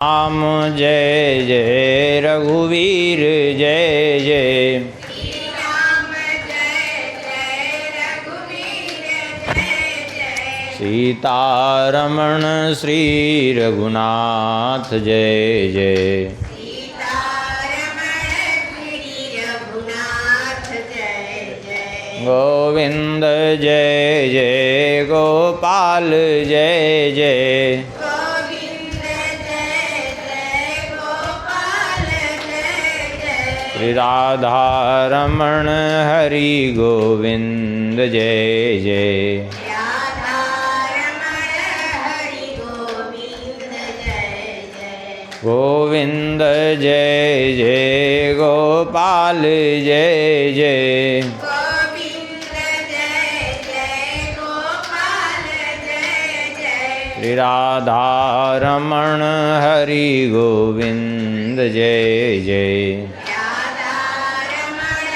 राम जय जय रघुवीर जय जय। राम जय जय रघुवीर जय जय। सीतारमण श्री रघुनाथ जय जय। सीतारमण श्री रघुनाथ जय जय। गोविंद जय जय गोपाल जय जय। गोविंद जय जय गोपाल जय जय। श्री राधा रमण हरि गोविंद जय जय। राधा रमण हरि गोविंद जय जय। गोविंद जय जय गोपाल जय जय। गोविंद जय जय गोपाल जय जय। श्री राधा रमण हरि गोविंद जय जय। राधा रमण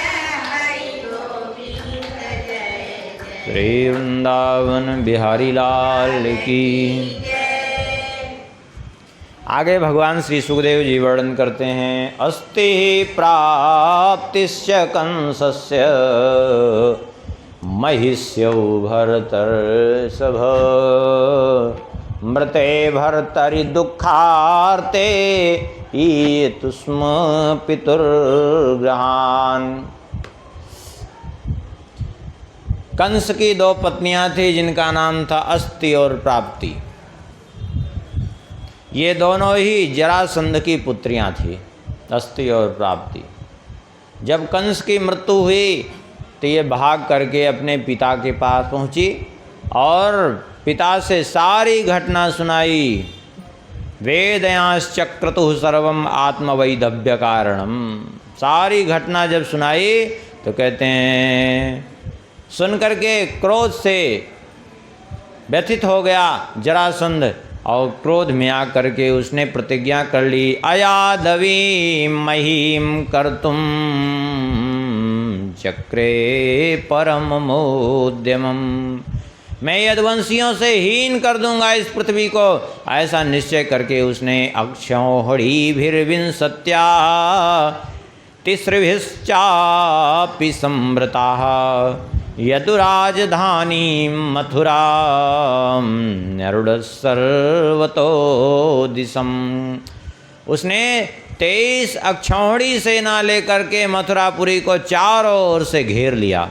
हरि गोविंद जय जय। श्री वृंदावन बिहारी लाल की। आगे भगवान श्री सुखदेव जी वर्णन करते हैं। अस्ति प्राप्तिश्च कंसस्य महिष्यौ भरतर्षभ। मृते भर्तरि दुःखार्ते ईयतु स्म पितुर्गृहान्। कंस की दो पत्नियां थी जिनका नाम था अस्ति और प्राप्ति। ये दोनों ही जरासंध की पुत्रियां थी, अस्ति और प्राप्ति। जब कंस की मृत्यु हुई तो ये भाग करके अपने पिता के पास पहुंची और पिता से सारी घटना सुनाई। वेदयांश्चक्रतुः सर्वम आत्मवैधव्य कारणम। सारी घटना जब सुनाई तो कहते हैं सुन करके क्रोध से व्यथित हो गया जरासंध और क्रोध में आकर के उसने प्रतिज्ञा कर ली। अयादवी महीम कर्तुम चक्रे परमोद्यमम। मैं यदुवंशियों से हीन कर दूंगा इस पृथ्वी को, ऐसा निश्चय करके उसने अक्षौहिणीभिर्विंशत्या तिसृभिश्चापि संवृताः यदुराजधानी मथुरा नरुडसर्वतो दिशम। उसने 23 अक्षौहिणी सेना लेकर के मथुरापुरी को चारों ओर से घेर लिया।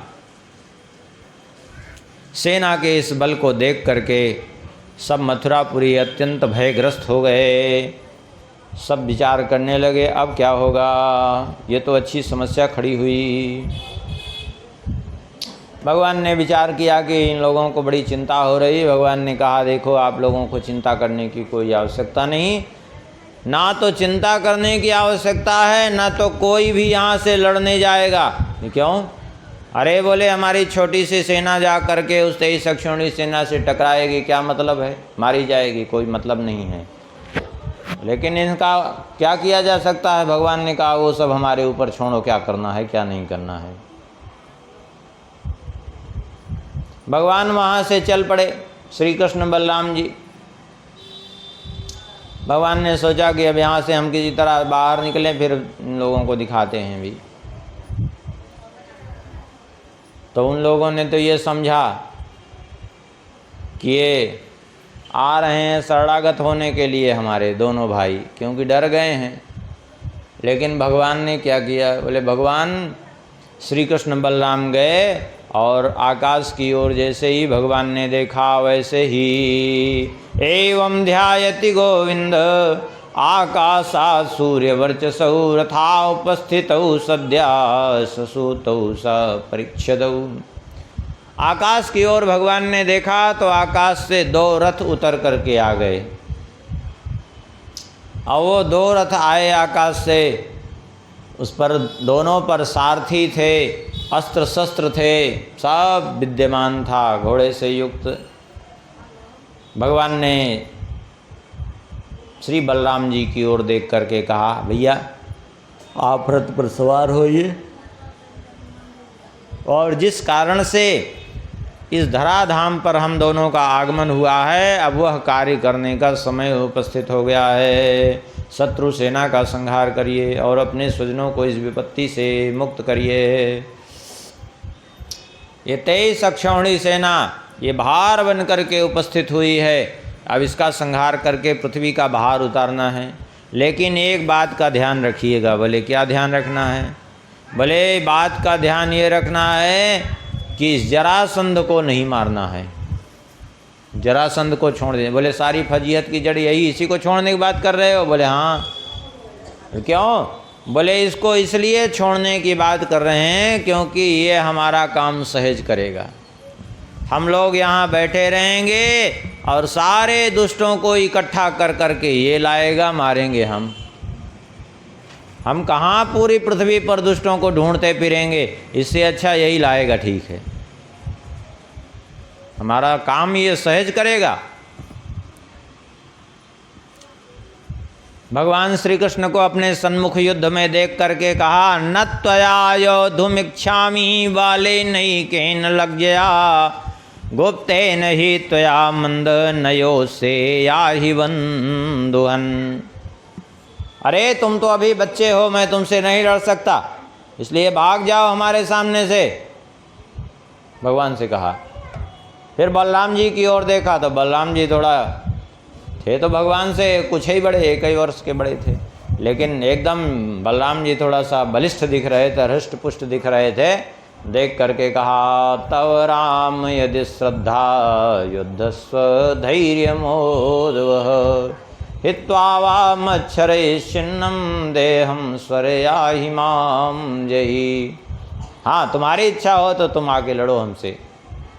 सेना के इस बल को देख करके सब मथुरापुरी अत्यंत भयग्रस्त हो गए। सब विचार करने लगे अब क्या होगा, ये तो अच्छी समस्या खड़ी हुई। भगवान ने विचार किया कि इन लोगों को बड़ी चिंता हो रही। भगवान ने कहा देखो आप लोगों को चिंता करने की कोई आवश्यकता नहीं, ना तो चिंता करने की आवश्यकता है ना तो कोई भी यहाँ से लड़ने जाएगा। क्यों? अरे बोले हमारी छोटी सी सेना जा करके उस 23 अक्षौहिणी सेना से टकराएगी, क्या मतलब है, मारी जाएगी, कोई मतलब नहीं है। लेकिन इनका क्या किया जा सकता है? भगवान ने कहा वो सब हमारे ऊपर छोड़ो, क्या करना है क्या नहीं करना है। भगवान वहाँ से चल पड़े, श्री कृष्ण बलराम जी। भगवान ने सोचा कि अब यहाँ से हम किसी तरह बाहर निकलें, फिर इन लोगों को दिखाते हैं भी। तो उन लोगों ने तो ये समझा कि ये आ रहे हैं शरणागत होने के लिए हमारे दोनों भाई, क्योंकि डर गए हैं। लेकिन भगवान ने क्या किया? बोले भगवान श्री कृष्ण बलराम गए और आकाश की ओर जैसे ही भगवान ने देखा वैसे ही एवं ध्यायति गोविंद आकाशात् सूर्यवर्चसौ रथा उपस्थितौ सद्या ससूतौ सपरीक्षदौ। आकाश की ओर भगवान ने देखा तो आकाश से 2 रथ उतर करके आ गए और वो 2 रथ आए आकाश से। उस पर दोनों पर सारथी थे, अस्त्र शस्त्र थे, सब विद्यमान था घोड़े से युक्त। भगवान ने श्री बलराम जी की ओर देख करके कहा भैया आप रथ पर सवार होइए। और जिस कारण से इस धराधाम पर हम दोनों का आगमन हुआ है। अब वह कार्य करने का समय उपस्थित हो गया है। शत्रु सेना का संहार करिए और अपने स्वजनों को इस विपत्ति से मुक्त करिए। ये 23 अक्षौहिणी सेना ये भार बन करके उपस्थित हुई है। अब इसका संहार करके पृथ्वी का भार उतारना है। लेकिन एक बात का ध्यान रखिएगा। बोले क्या ध्यान रखना है? बोले बात का ध्यान ये रखना है कि इस जरासंध को नहीं मारना है। जरासंध को छोड़ दें। बोले सारी फजीहत की जड़ यही इसी को छोड़ने की बात कर रहे हो? बोले हाँ। क्यों? बोले इसको इसलिए छोड़ने की बात कर रहे हैं क्योंकि ये हमारा काम सहज करेगा। हम लोग यहाँ बैठे रहेंगे और सारे दुष्टों को इकट्ठा कर करके ये लाएगा, मारेंगे हम कहाँ पूरी पृथ्वी पर दुष्टों को ढूंढते फिरेंगे? इससे अच्छा यही लाएगा। ठीक है, हमारा काम ये सहज करेगा। भगवान श्री कृष्ण को अपने सन्मुख युद्ध में देख करके कहा, न त्वया योद्धुमिच्छामि बाले नहीं केन लज्जया गुप्ते नहीं त्वया मंद नयो से याहि बंधुहन। अरे तुम तो अभी बच्चे हो, मैं तुमसे नहीं लड़ सकता, इसलिए भाग जाओ हमारे सामने से, भगवान से कहा। फिर बलराम जी की ओर देखा तो बलराम जी थोड़ा थे तो भगवान से कुछ ही बड़े, 1 ही वर्ष के बड़े थे, लेकिन एकदम बलराम जी थोड़ा सा बलिष्ठ दिख रहे थे, हृष्ट पुष्ट दिख रहे थे। देख करके कहा, तव राम यदि श्रद्धा युद्धस्व धैर्य मोदवः हित्वा वा मच्छरे छिन्नम देहम स्वरयाहि माम जयी। हाँ, तुम्हारी इच्छा हो तो तुम आके लड़ो हमसे,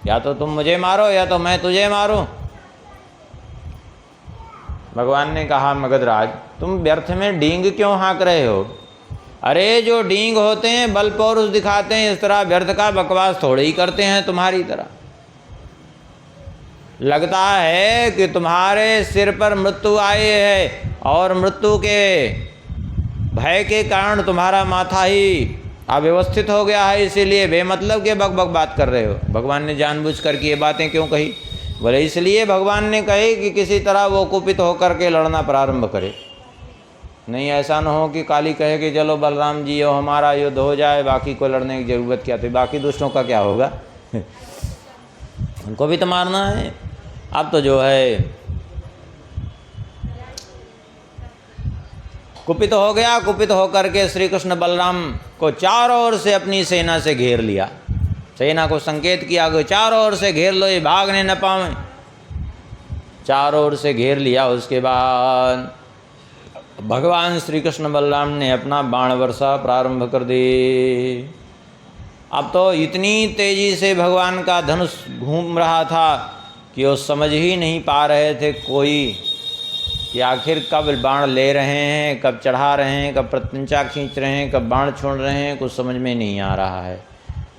या तो तुम मुझे मारो या तो मैं तुझे मारूं। भगवान ने कहा, मगधराज तुम व्यर्थ में डींग क्यों हाँक रहे हो? अरे जो डींग होते हैं बल पौरुष दिखाते हैं, इस तरह व्यर्थ का बकवास थोड़े ही करते हैं तुम्हारी तरह। लगता है कि तुम्हारे सिर पर मृत्यु आई है और मृत्यु के भय के कारण तुम्हारा माथा ही अव्यवस्थित हो गया है, इसीलिए बेमतलब के बक बक बात कर रहे हो। भगवान ने जानबूझ करके ये बातें क्यों कही? बोले इसलिए भगवान ने कही कि किसी तरह वो कुपित होकर के लड़ना प्रारंभ करे। नहीं ऐसा न हो कि काली कहे कि चलो बलराम जी हो हमारा युद्ध हो जाए, बाकी को लड़ने की जरूरत क्या थी, बाकी दुष्टों का क्या होगा? उनको भी तो मारना है। अब तो जो है कुपित हो गया। कुपित होकर के श्री कृष्ण बलराम को चारों ओर से अपनी सेना से घेर लिया। सेना को संकेत किया कि चारों ओर से घेर लो, ये भागने न पावें। चारों ओर से घेर लिया। उसके बाद भगवान श्री कृष्ण बलराम ने अपना बाण वर्षा प्रारंभ कर दी। अब तो इतनी तेजी से भगवान का धनुष घूम रहा था कि वो समझ ही नहीं पा रहे थे कोई कि आखिर कब बाण ले रहे हैं, कब चढ़ा रहे हैं, कब प्रत्यंचा खींच रहे हैं, कब बाण छोड़ रहे हैं, कुछ समझ में नहीं आ रहा है।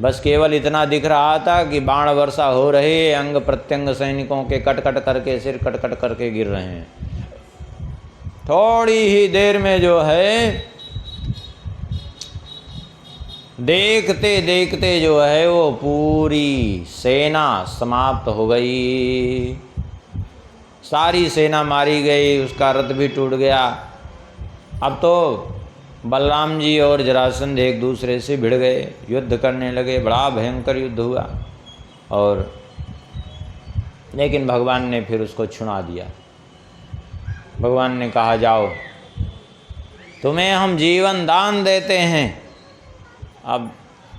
बस केवल इतना दिख रहा था कि बाण वर्षा हो रही, अंग प्रत्यंग सैनिकों के कट कट करके सिर कट कट करके गिर रहे हैं। थोड़ी ही देर में जो है देखते देखते जो है वो पूरी सेना समाप्त हो गई। सारी सेना मारी गई, उसका रथ भी टूट गया। अब तो बलराम जी और जरासंध एक दूसरे से भिड़ गए, युद्ध करने लगे। बड़ा भयंकर युद्ध हुआ और लेकिन भगवान ने फिर उसको छुड़ा दिया। भगवान ने कहा, जाओ तुम्हें हम जीवन दान देते हैं। अब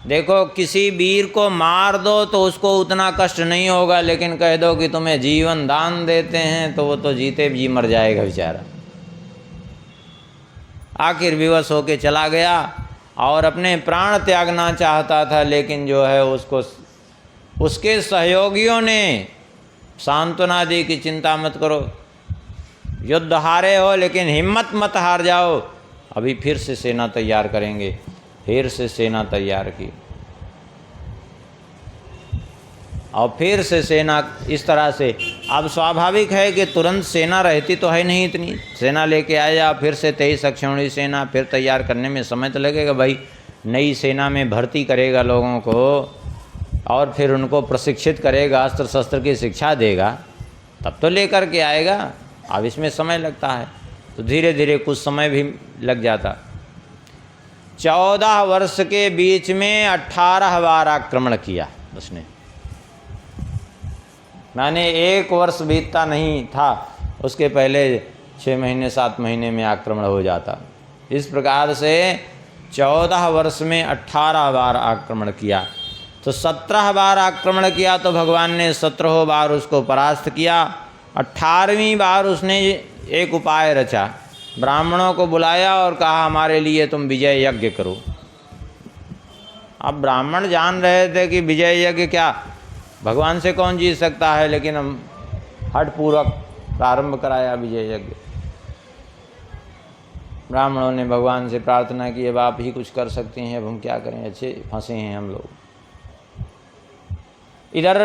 देखो, किसी वीर को मार दो तो उसको उतना कष्ट नहीं होगा, लेकिन कह दो कि तुम्हें जीवन दान देते हैं तो वो तो जीते जी मर जाएगा बेचारा। आखिर विवश होके चला गया और अपने प्राण त्यागना चाहता था, लेकिन जो है उसको उसके सहयोगियों ने सांत्वना दी कि चिंता मत करो, युद्ध हारे हो लेकिन हिम्मत मत हार जाओ, अभी फिर से सेना तैयार करेंगे। फिर से सेना तैयार की और फिर से सेना इस तरह से। अब स्वाभाविक है कि तुरंत सेना रहती तो है नहीं, इतनी सेना लेके आया, फिर से 23 अक्षौहिणी सेना, फिर तैयार करने में समय तो लगेगा भाई। नई सेना में भर्ती करेगा लोगों को और फिर उनको प्रशिक्षित करेगा, अस्त्र शस्त्र की शिक्षा देगा, तब तो लेकर के आएगा। अब इसमें समय लगता है, तो धीरे धीरे कुछ समय भी लग जाता। 14 वर्ष के बीच में 18 बार आक्रमण किया उसने, माने 1 वर्ष बीतता नहीं था उसके पहले 6 महीने 7 महीने में आक्रमण हो जाता। इस प्रकार से 14 वर्ष में 18 बार आक्रमण किया। तो 17 बार आक्रमण किया तो भगवान ने 17 बार उसको परास्त किया। 18वीं बार उसने एक उपाय रचा, ब्राह्मणों को बुलाया और कहा हमारे लिए तुम विजय यज्ञ करो। अब ब्राह्मण जान रहे थे कि विजय यज्ञ क्या, भगवान से कौन जीत सकता है, लेकिन हम हठपूर्वक प्रारंभ कराया विजय यज्ञ। ब्राह्मणों ने भगवान से प्रार्थना की, अब आप ही कुछ कर सकते हैं, अब हम क्या करें, अच्छे फंसे हैं हम लोग। इधर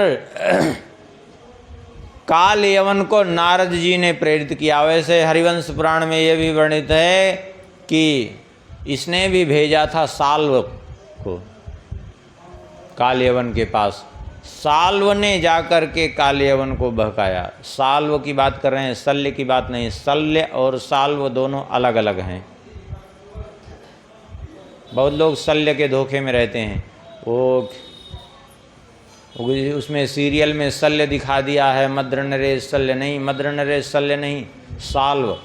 काल यवन को नारद जी ने प्रेरित किया। वैसे हरिवंश पुराण में यह भी वर्णित है कि इसने भी भेजा था साल्व को काल यवन के पास। साल्व ने जाकर के काल यवन को बहकाया। साल्व की बात कर रहे हैं, शल्य की बात नहीं। शल्य और साल्व दोनों अलग अलग हैं। बहुत लोग शल्य के धोखे में रहते हैं। वो उसमें सीरियल में शल्य दिखा दिया है, मद्र नरेश शल्य नहीं, मद्र नरेश शल्य नहीं, साल्व।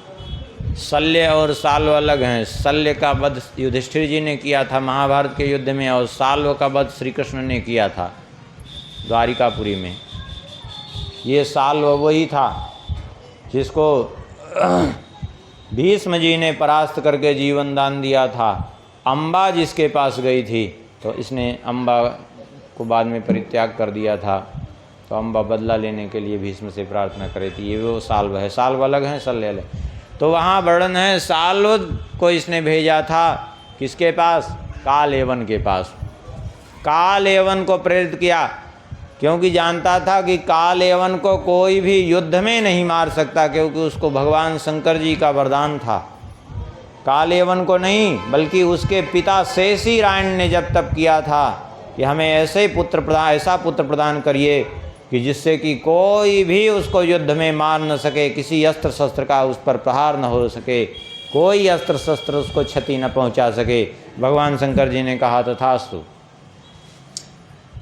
शल्य और साल्व अलग हैं। शल्य का वध युधिष्ठिर जी ने किया था महाभारत के युद्ध में, और साल्व का वध श्री कृष्ण ने किया था द्वारिकापुरी में। ये साल्व वही था जिसको भीष्म जी ने परास्त करके जीवन दान दिया था। अम्बा जिसके पास गई थी, तो इसने अम्बा को बाद में परित्याग कर दिया था, तो अम्बा बदला लेने के लिए भीष्म से प्रार्थना करे थी। ये वो साल्व है, साल्व अलग है, शल्य अलग। तो वहाँ वर्णन है साल्व को इसने भेजा था किसके पास, काल यवन के पास। काल यवन को प्रेरित किया क्योंकि जानता था कि काल यवन को कोई भी युद्ध में नहीं मार सकता, क्योंकि उसको भगवान शंकर जी का वरदान था। काल यवन को नहीं, बल्कि उसके पिता शेषी रायण ने जब तब किया था कि हमें ऐसा पुत्र प्रदान करिए कि जिससे कि कोई भी उसको युद्ध में मार न सके, किसी अस्त्र शस्त्र का उस पर प्रहार न हो सके, कोई अस्त्र शस्त्र उसको क्षति न पहुंचा सके। भगवान शंकर जी ने कहा तथास्तु।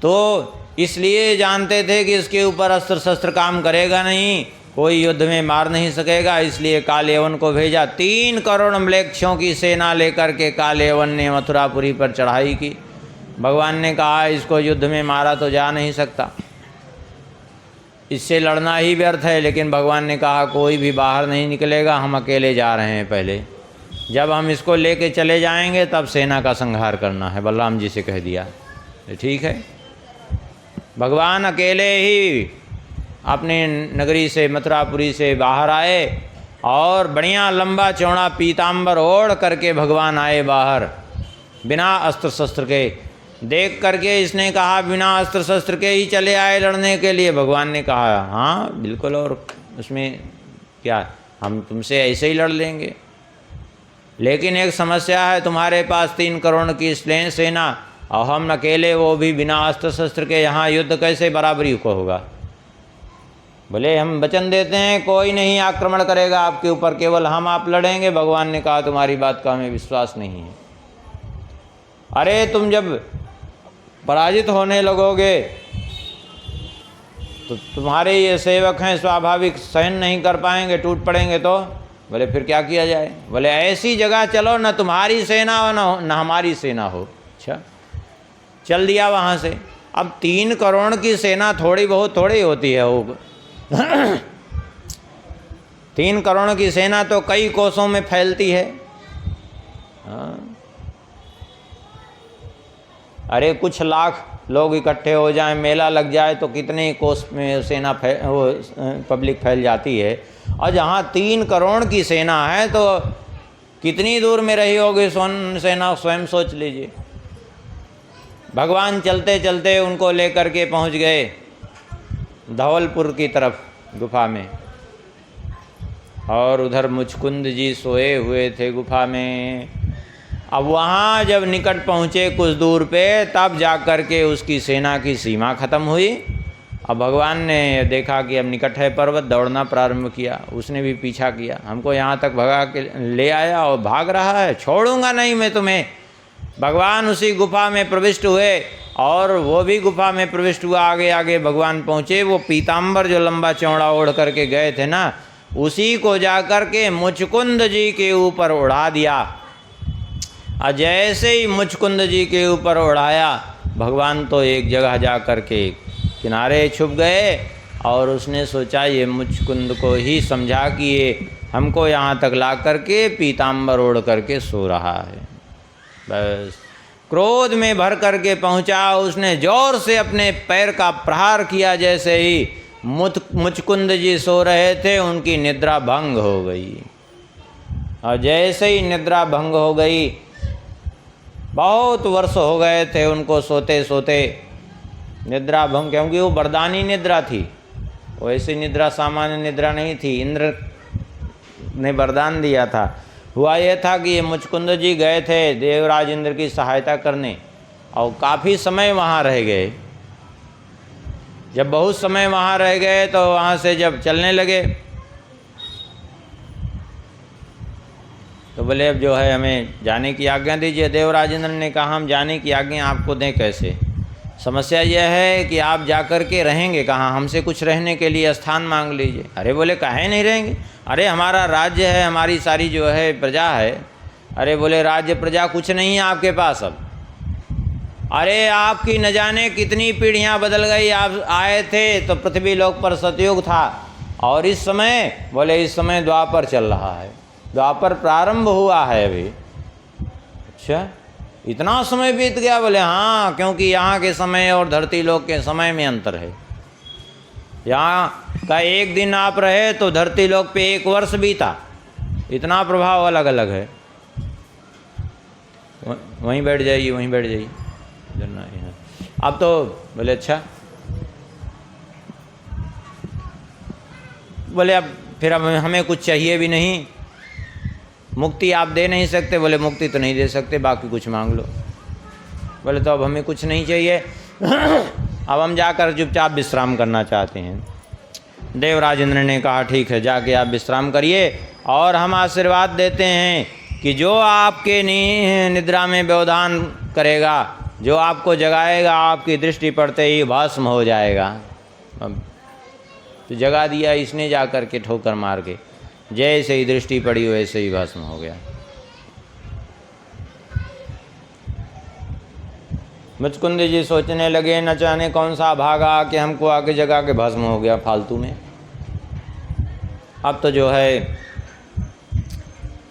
तो इसलिए जानते थे कि इसके ऊपर अस्त्र शस्त्र काम करेगा नहीं, कोई युद्ध में मार नहीं सकेगा, इसलिए काल यवन को भेजा। 3 करोड़ म्लेच्छों की सेना लेकर के काल यवन ने मथुरापुरी पर चढ़ाई की। भगवान ने कहा इसको युद्ध में मारा तो जा नहीं सकता, इससे लड़ना ही व्यर्थ है। लेकिन भगवान ने कहा कोई भी बाहर नहीं निकलेगा, हम अकेले जा रहे हैं। पहले जब हम इसको लेके चले जाएंगे तब सेना का संहार करना है, बलराम जी से कह दिया। ठीक है, भगवान अकेले ही अपने नगरी से, मथुरापुरी से बाहर आए और बढ़िया लंबा चौड़ा पीताम्बर ओढ़ करके भगवान आए बाहर, बिना अस्त्र शस्त्र के। देख करके इसने कहा बिना अस्त्र शस्त्र के ही चले आए लड़ने के लिए। भगवान ने कहा हाँ बिल्कुल, और उसमें क्या, हम तुमसे ऐसे ही लड़ लेंगे। लेकिन एक समस्या है, तुम्हारे पास 3 करोड़ की सेना और हम अकेले, वो भी बिना अस्त्र शस्त्र के, यहाँ युद्ध कैसे बराबरी को होगा। बोले हम वचन देते हैं कोई नहीं आक्रमण करेगा आपके ऊपर, केवल हम आप लड़ेंगे। भगवान ने कहा तुम्हारी बात का हमें विश्वास नहीं है। अरे तुम जब पराजित होने लगोगे तो तुम्हारे ये सेवक हैं, स्वाभाविक सहन नहीं कर पाएंगे, टूट पड़ेंगे। तो बोले फिर क्या किया जाए। बोले ऐसी जगह चलो न तुम्हारी सेना हो न हमारी सेना हो। अच्छा, चल दिया वहाँ से। अब 3 करोड़ की सेना थोड़ी बहुत थोड़ी होती है वो 3 करोड़ की सेना तो कई कोसों में फैलती है। हाँ, अरे कुछ लाख लोग इकट्ठे हो जाएं, मेला लग जाए तो कितने कोस में सेना पब्लिक फैल जाती है। और जहाँ 3 करोड़ की सेना है तो कितनी दूर में रही होगी सेना, स्वयं सोच लीजिए। भगवान चलते चलते उनको लेकर के पहुँच गए धवलपुर की तरफ गुफा में, और उधर मुचकुंद जी सोए हुए थे गुफा में। अब वहाँ जब निकट पहुँचे कुछ दूर पे, तब जा कर के उसकी सेना की सीमा ख़त्म हुई। अब भगवान ने देखा कि अब निकट है पर्वत, दौड़ना प्रारंभ किया। उसने भी पीछा किया, हमको यहाँ तक भगा के ले आया और भाग रहा है, छोड़ूंगा नहीं मैं तुम्हें। भगवान उसी गुफा में प्रविष्ट हुए और वो भी गुफा में प्रविष्ट हुआ। आगे आगे भगवान पहुँचे। वो पीताम्बर जो लंबा चौड़ा ओढ़ करके गए थे ना, उसी को जा कर के मुचकुंद जी के ऊपर उड़ा दिया। और जैसे ही मुचकुंद जी के ऊपर उड़ाया, भगवान तो एक जगह जा कर के किनारे छुप गए और उसने सोचा ये मुचकुंद को ही समझा कि ये हमको यहाँ तक ला करके पीताम्बर ओढ़ करके सो रहा है। बस क्रोध में भर करके पहुँचा, उसने जोर से अपने पैर का प्रहार किया। जैसे ही मुचकुंद जी सो रहे थे, उनकी निद्रा भंग हो गई। और जैसे ही निद्रा भंग हो गई, बहुत वर्ष हो गए थे उनको सोते सोते निद्रा भंग, क्योंकि वो वरदानी निद्रा थी। वो ऐसी निद्रा सामान्य निद्रा नहीं थी, इंद्र ने वरदान दिया था। हुआ ये था कि ये मुचकुंद जी गए थे देवराज इंद्र की सहायता करने और काफ़ी समय वहाँ रह गए। जब बहुत समय वहाँ रह गए तो वहाँ से जब चलने लगे तो बोले अब जो है हमें जाने की आज्ञा दीजिए। देवराज इंद्र ने कहा हम जाने की आज्ञा आपको दें कैसे, समस्या यह है कि आप जाकर के रहेंगे कहाँ, हमसे कुछ रहने के लिए स्थान मांग लीजिए। अरे बोले काहे नहीं रहेंगे, अरे हमारा राज्य है, हमारी सारी जो है प्रजा है। अरे बोले राज्य प्रजा कुछ नहीं है आपके पास अब। अरे आपकी न जाने कितनी पीढ़ियाँ बदल गई, आप आए थे तो पृथ्वी लोक पर सतयुग था और इस समय बोले इस समय द्वापर चल रहा है, द्वापर प्रारंभ हुआ है अभी। अच्छा इतना समय बीत गया, बोले हाँ, क्योंकि यहाँ के समय और धरती लोक के समय में अंतर है। यहाँ का एक दिन आप रहे तो धरती लोक पे एक वर्ष बीता, इतना प्रभाव अलग अलग है। वहीं बैठ जाइए, वहीं बैठ जाइए। अब तो बोले अच्छा, बोले अब फिर अब हमें कुछ चाहिए भी नहीं, मुक्ति आप दे नहीं सकते। बोले मुक्ति तो नहीं दे सकते, बाकी कुछ मांग लो। बोले तो अब हमें कुछ नहीं चाहिए, अब हम जाकर चुपचाप विश्राम करना चाहते हैं। देवराज इंद्र ने कहा ठीक है, जाके आप विश्राम करिए और हम आशीर्वाद देते हैं कि जो आपके निद्रा में व्यवधान करेगा, जो आपको जगाएगा, आपकी दृष्टि पड़ते ही भस्म हो जाएगा। अब तो जगा दिया इसने जा कर के ठोकर मार के, जैसे ही दृष्टि पड़ी वैसे ही भस्म हो गया। मुचकुंद जी सोचने लगे न जाने कौन सा भागा कि हमको आगे जगा के भस्म हो गया फालतू में। अब तो जो है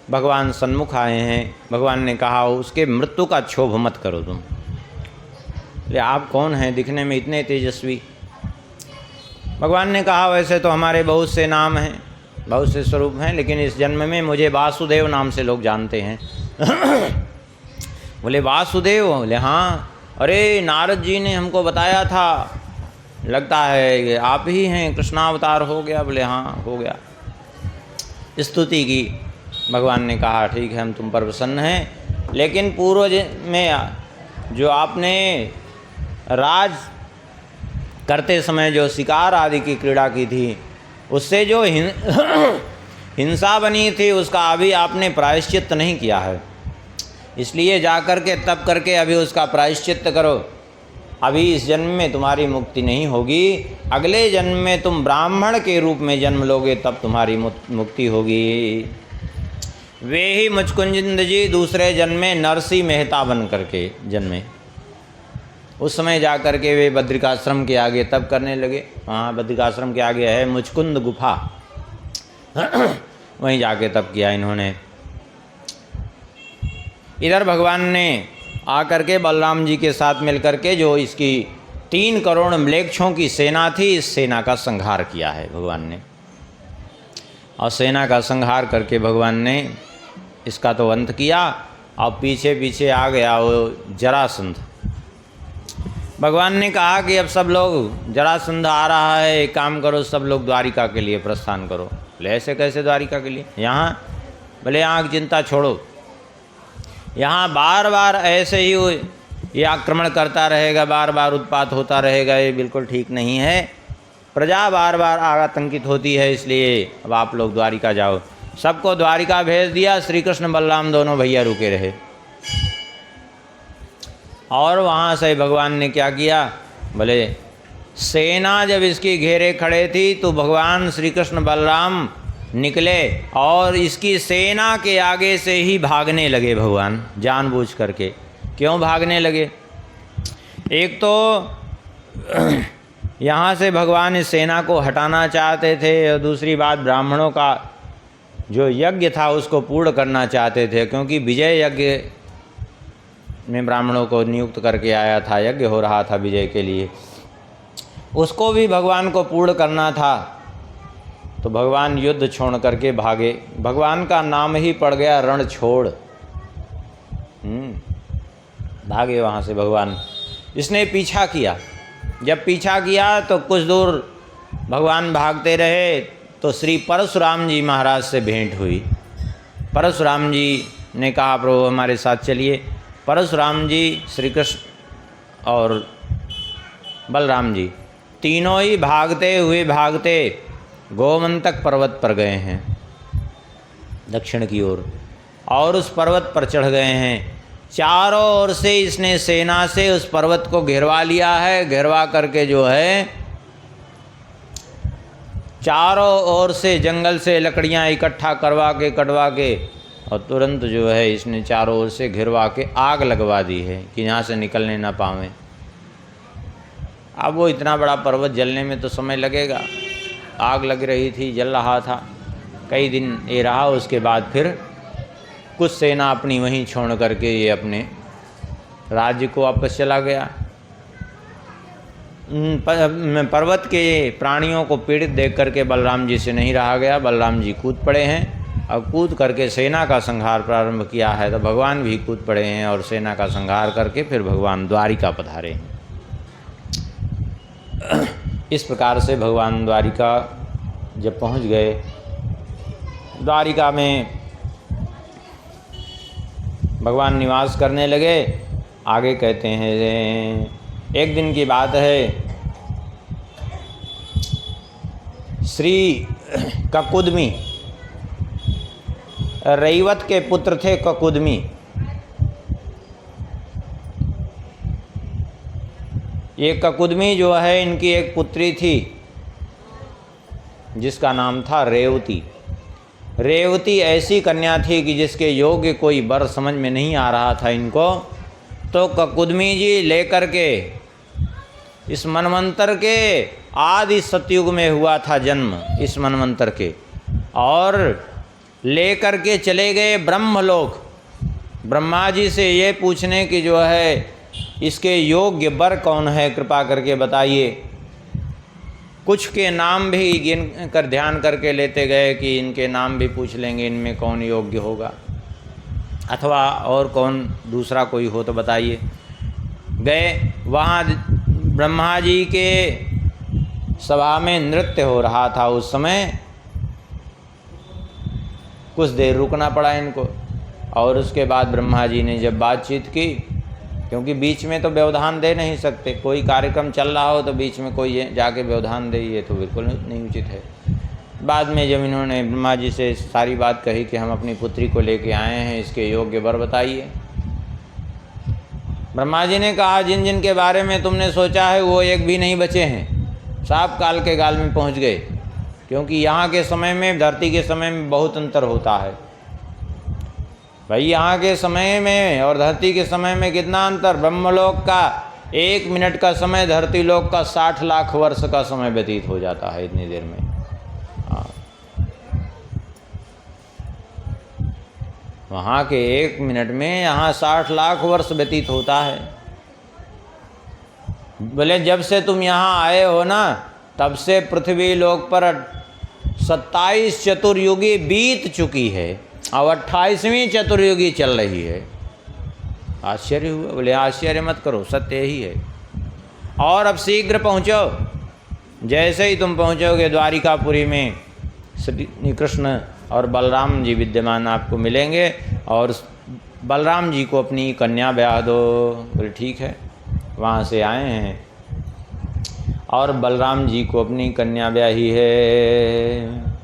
भगवान सन्मुख आए हैं। भगवान ने कहा उसके मृत्यु का क्षोभ मत करो तुम। ले आप कौन हैं दिखने में इतने तेजस्वी? भगवान ने कहा वैसे तो हमारे बहुत से नाम हैं, बहुत से स्वरूप हैं, लेकिन इस जन्म में मुझे वासुदेव नाम से लोग जानते हैं। बोले वासुदेव? बोले हाँ, अरे नारद जी ने हमको बताया था, लगता है ये आप ही हैं, कृष्णावतार हो गया। बोले हाँ हो गया। स्तुति की। भगवान ने कहा ठीक है हम तुम पर प्रसन्न हैं, लेकिन पूर्व में जो आपने राज करते समय जो शिकार आदि की क्रीड़ा की थी, उससे जो हिंसा बनी थी उसका अभी आपने प्रायश्चित नहीं किया है, इसलिए जा कर के तब करके अभी उसका प्रायश्चित करो। अभी इस जन्म में तुम्हारी मुक्ति नहीं होगी, अगले जन्म में तुम ब्राह्मण के रूप में जन्म लोगे तब तुम्हारी मुक्ति होगी। वे ही मुचकुंद जी दूसरे जन्म में नरसी मेहता बन करके जन्मे। उस समय जा कर के वे बद्रिकाश्रम के आगे तब करने लगे। हाँ बद्रिकाश्रम के आगे है मुचकुंद गुफा, वहीं जाके तब किया इन्होंने। इधर भगवान ने आकर के बलराम जी के साथ मिलकर के जो इसकी 3 करोड़ म्लेच्छों की सेना थी, इस सेना का संहार किया है भगवान ने। और सेना का संहार करके भगवान ने इसका तो अंत किया। और पीछे पीछे आ गया वो जरासंध। भगवान ने कहा कि अब सब लोग, जरासंध आ रहा है, एक काम करो सब लोग द्वारिका के लिए प्रस्थान करो। बोले ऐसे कैसे द्वारिका के लिए? यहाँ? बोले यहाँ की चिंता छोड़ो, यहाँ बार बार ऐसे ही ये आक्रमण करता रहेगा, बार बार उत्पात होता रहेगा, ये बिल्कुल ठीक नहीं है। प्रजा बार बार आतंकित होती है, इसलिए अब आप लोग द्वारिका जाओ। सबको द्वारिका भेज दिया। श्री कृष्ण बलराम दोनों भैया रुके रहे। और वहाँ से भगवान ने क्या किया, बोले सेना जब इसकी घेरे खड़े थी तो भगवान श्री कृष्ण बलराम निकले और इसकी सेना के आगे से ही भागने लगे। भगवान जानबूझ करके क्यों भागने लगे? एक तो यहाँ से भगवान इस सेना को हटाना चाहते थे, और दूसरी बात ब्राह्मणों का जो यज्ञ था उसको पूर्ण करना चाहते थे, क्योंकि विजय यज्ञ में ब्राह्मणों को नियुक्त करके आया था, यज्ञ हो रहा था विजय के लिए, उसको भी भगवान को पूर्ण करना था। तो भगवान युद्ध छोड़ करके भागे। भगवान का नाम ही पड़ गया रण छोड़। भागे वहाँ से भगवान। इसने पीछा किया। जब पीछा किया तो कुछ दूर भगवान भागते रहे तो श्री परशुराम जी महाराज से भेंट हुई। परशुराम जी ने कहा प्रभु हमारे साथ चलिए। परशुराम जी, श्री कृष्ण और बलराम जी तीनों ही भागते गोमंतक पर्वत पर गए हैं दक्षिण की ओर, और उस पर्वत पर चढ़ गए हैं। चारों ओर से इसने सेना से उस पर्वत को घेरवा लिया है। घेरवा करके जो है चारों ओर से जंगल से लकड़ियां इकट्ठा कटवा के और तुरंत जो है इसने चारों ओर से घिरवा के आग लगवा दी है कि यहाँ से निकलने ना पावें। अब वो इतना बड़ा पर्वत जलने में तो समय लगेगा। आग लग रही थी, जल रहा था, कई दिन ये रहा। उसके बाद फिर कुछ सेना अपनी वहीं छोड़ करके ये अपने राज्य को वापस चला गया। पर्वत के प्राणियों को पीड़ित देख करके बलराम जी से नहीं रहा गया। बलराम जी कूद पड़े हैं। अब कूद करके सेना का संहार प्रारंभ किया है, तो भगवान भी कूद पड़े हैं और सेना का संहार करके फिर भगवान द्वारिका पधारे हैं। इस प्रकार से भगवान द्वारिका जब पहुंच गए, द्वारिका में भगवान निवास करने लगे। आगे कहते हैं, एक दिन की बात है, श्री ककुदमी, रैवत के पुत्र थे ककुदमी। ये ककुदमी जो है, इनकी एक पुत्री थी जिसका नाम था रेवती। रेवती ऐसी कन्या थी कि जिसके योग्य कोई वर समझ में नहीं आ रहा था इनको। तो ककुदमी जी लेकर के इस मनवंतर के आदि सतयुग में हुआ था जन्म, इस मनवंतर के, और लेकर के चले गए ब्रह्मलोक ब्रह्मा जी से ये पूछने की जो है इसके योग्य वर कौन है, कृपा करके बताइए। कुछ के नाम भी गिन कर ध्यान करके लेते गए कि इनके नाम भी पूछ लेंगे, इनमें कौन योग्य होगा, अथवा और कौन दूसरा कोई हो तो बताइए। गए वहाँ ब्रह्मा जी के सभा में नृत्य हो रहा था। उस समय कुछ देर रुकना पड़ा इनको, और उसके बाद ब्रह्मा जी ने जब बातचीत की, क्योंकि बीच में तो व्यवधान दे नहीं सकते, कोई कार्यक्रम चल रहा हो तो बीच में कोई जाके व्यवधान दे, ये तो बिल्कुल नहीं उचित है। बाद में जब इन्होंने ब्रह्मा जी से सारी बात कही कि हम अपनी पुत्री को लेके आए हैं, इसके योग्य वर बताइए। ब्रह्मा जी ने कहा, जिन जिन के बारे में तुमने सोचा है वो एक भी नहीं बचे हैं, सब काल के गाल में पहुंच गए। क्योंकि यहाँ के समय में धरती के समय में बहुत अंतर होता है भाई। यहाँ के समय में और धरती के समय में कितना अंतर। ब्रह्मलोक का 1 मिनट का समय धरती लोक का 60 लाख वर्ष का समय व्यतीत हो जाता है इतनी देर में। हाँ, वहाँ के 1 मिनट में यहाँ 60 लाख वर्ष व्यतीत होता है। बोले जब से तुम यहाँ आए हो ना, तब से पृथ्वी लोक पर 27 चतुर्युगी बीत चुकी है, अब 28वीं चतुर्युगी चल रही है। आश्चर्य हुआ। बोले आश्चर्य मत करो, सत्य ही है। और अब शीघ्र पहुँचो। जैसे ही तुम पहुँचोगे द्वारिकापुरी में श्री कृष्ण और बलराम जी विद्यमान आपको मिलेंगे, और बलराम जी को अपनी कन्या ब्याह दो। बोले ठीक है। वहाँ से आए हैं और बलराम जी को अपनी कन्या ब्याही है।